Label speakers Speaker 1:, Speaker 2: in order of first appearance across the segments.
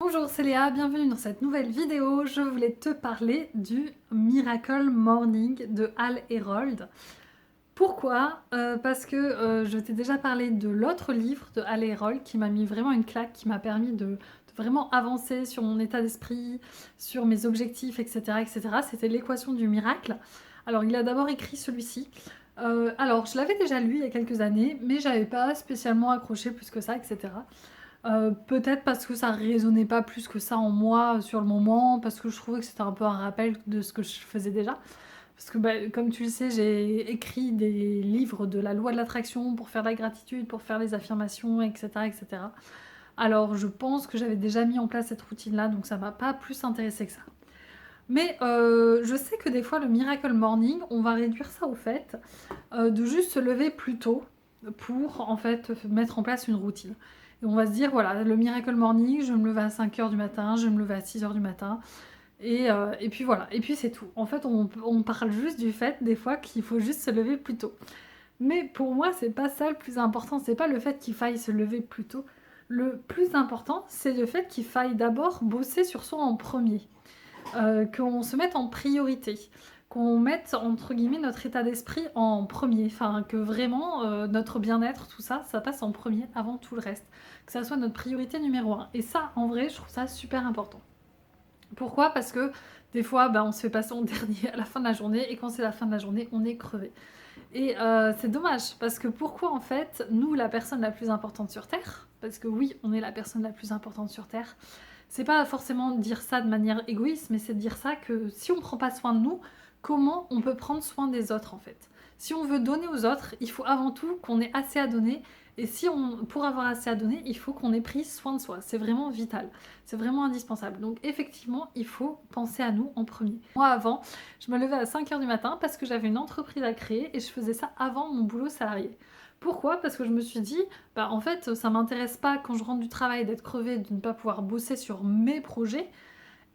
Speaker 1: Bonjour, c'est Léa, bienvenue dans cette nouvelle vidéo. Je voulais te parler du Miracle Morning de Hal Herold. Pourquoi Parce que je t'ai déjà parlé de l'autre livre de Hal Herold qui m'a mis vraiment une claque, qui m'a permis de vraiment avancer sur mon état d'esprit, sur mes objectifs, etc. etc. C'était l'équation du miracle. Alors il a d'abord écrit celui-ci. Alors je l'avais déjà lu il y a quelques années, mais j'avais pas spécialement accroché plus que ça, etc. Peut-être parce que ça résonnait pas plus que ça en moi sur le moment, parce que je trouvais que c'était un peu un rappel de ce que je faisais déjà. Parce que comme tu le sais, j'ai écrit des livres de la loi de l'attraction pour faire de la gratitude, pour faire les affirmations, etc. etc. Alors je pense que j'avais déjà mis en place cette routine-là, donc ça m'a pas plus intéressé que ça. Mais je sais que des fois, le Miracle Morning, on va réduire ça au fait de juste se lever plus tôt pour en fait mettre en place une routine. Et on va se dire, voilà, le Miracle Morning, je me levais à 5h du matin, je me levais à 6h du matin, et puis voilà, et puis c'est tout. En fait, on parle juste du fait des fois qu'il faut juste se lever plus tôt. Mais pour moi, c'est pas ça le plus important, c'est pas le fait qu'il faille se lever plus tôt. Le plus important, c'est le fait qu'il faille d'abord bosser sur soi en premier. Qu'on se mette en priorité, qu'on mette entre guillemets notre état d'esprit en premier, enfin que vraiment notre bien-être, tout ça, ça passe en premier avant tout le reste, que ça soit notre priorité numéro un. Et ça, en vrai, je trouve ça super important. Pourquoi? Parce que des fois, on se fait passer en dernier à la fin de la journée, et quand c'est la fin de la journée, on est crevé. Et c'est dommage, parce que pourquoi en fait, nous, la personne la plus importante sur Terre, parce que oui, on est la personne la plus importante sur Terre, c'est pas forcément dire ça de manière égoïste, mais c'est de dire ça que si on prend pas soin de nous, comment on peut prendre soin des autres en fait? Si on veut donner aux autres, il faut avant tout qu'on ait assez à donner. Et pour avoir assez à donner, il faut qu'on ait pris soin de soi. C'est vraiment vital. C'est vraiment indispensable. Donc effectivement, il faut penser à nous en premier. Moi avant, je me levais à 5h du matin parce que j'avais une entreprise à créer et je faisais ça avant mon boulot salarié. Pourquoi? Parce que je me suis dit, en fait, ça m'intéresse pas quand je rentre du travail d'être crevée, de ne pas pouvoir bosser sur mes projets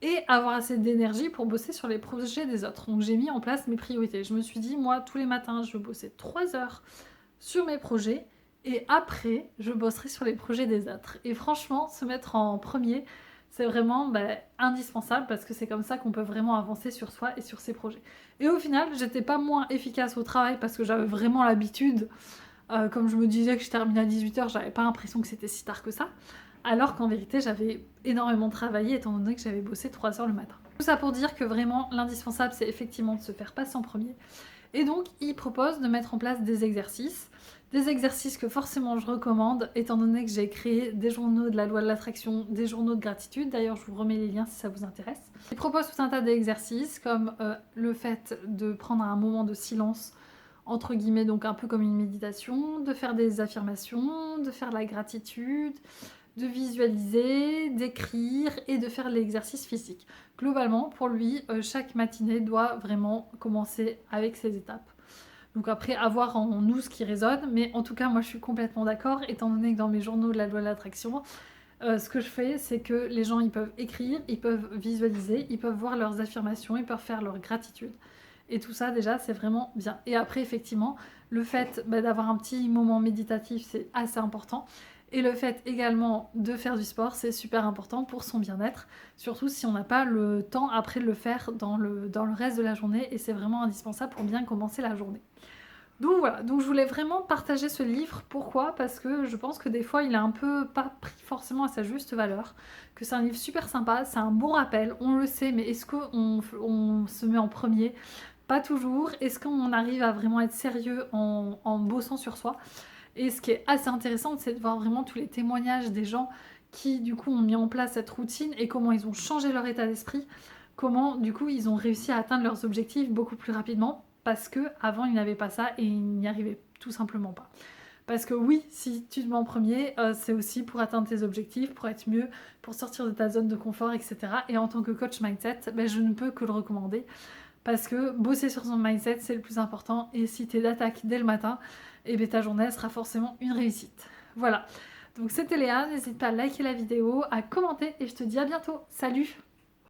Speaker 1: et avoir assez d'énergie pour bosser sur les projets des autres. Donc j'ai mis en place mes priorités. Je me suis dit, moi, tous les matins, je veux bosser 3 heures sur mes projets et après, je bosserai sur les projets des autres. Et franchement, se mettre en premier, c'est vraiment indispensable parce que c'est comme ça qu'on peut vraiment avancer sur soi et sur ses projets. Et au final, j'étais pas moins efficace au travail parce que j'avais vraiment l'habitude. Comme je me disais que je terminais à 18h, j'avais pas l'impression que c'était si tard que ça. Alors qu'en vérité, j'avais énormément travaillé étant donné que j'avais bossé 3 heures le matin. Tout ça pour dire que vraiment, l'indispensable, c'est effectivement de se faire passer en premier. Et donc, il propose de mettre en place des exercices. Des exercices que forcément je recommande, étant donné que j'ai créé des journaux de la loi de l'attraction, des journaux de gratitude. D'ailleurs, je vous remets les liens si ça vous intéresse. Il propose tout un tas d'exercices, comme le fait de prendre un moment de silence, entre guillemets, donc un peu comme une méditation, de faire des affirmations, de faire de la gratitude, de visualiser, d'écrire et de faire l'exercice physique. Globalement, pour lui, chaque matinée doit vraiment commencer avec ces étapes. Donc après, avoir en nous ce qui résonne, mais en tout cas, moi je suis complètement d'accord, étant donné que dans mes journaux de la loi de l'attraction, ce que je fais, c'est que les gens, ils peuvent écrire, ils peuvent visualiser, ils peuvent voir leurs affirmations, ils peuvent faire leur gratitude. Et tout ça, déjà, c'est vraiment bien. Et après, effectivement, le fait d'avoir un petit moment méditatif, c'est assez important. Et le fait également de faire du sport, c'est super important pour son bien-être, surtout si on n'a pas le temps après de le faire dans le reste de la journée, et c'est vraiment indispensable pour bien commencer la journée. Donc voilà, donc je voulais vraiment partager ce livre. Pourquoi? Parce que je pense que des fois il est un peu pas pris forcément à sa juste valeur, que c'est un livre super sympa, c'est un bon rappel, on le sait, mais est-ce qu'on se met en premier? Pas toujours. Est-ce qu'on arrive à vraiment être sérieux en bossant sur soi? Et ce qui est assez intéressant, c'est de voir vraiment tous les témoignages des gens qui du coup ont mis en place cette routine et comment ils ont changé leur état d'esprit, comment du coup ils ont réussi à atteindre leurs objectifs beaucoup plus rapidement parce que avant ils n'avaient pas ça et ils n'y arrivaient tout simplement pas. Parce que oui, si tu te mets en premier, c'est aussi pour atteindre tes objectifs, pour être mieux, pour sortir de ta zone de confort, etc. Et en tant que coach mindset, je ne peux que le recommander. Parce que bosser sur son mindset, c'est le plus important. Et si t'es d'attaque dès le matin, ta journée sera forcément une réussite. Voilà. Donc c'était Léa, n'hésite pas à liker la vidéo, à commenter et je te dis à bientôt. Salut!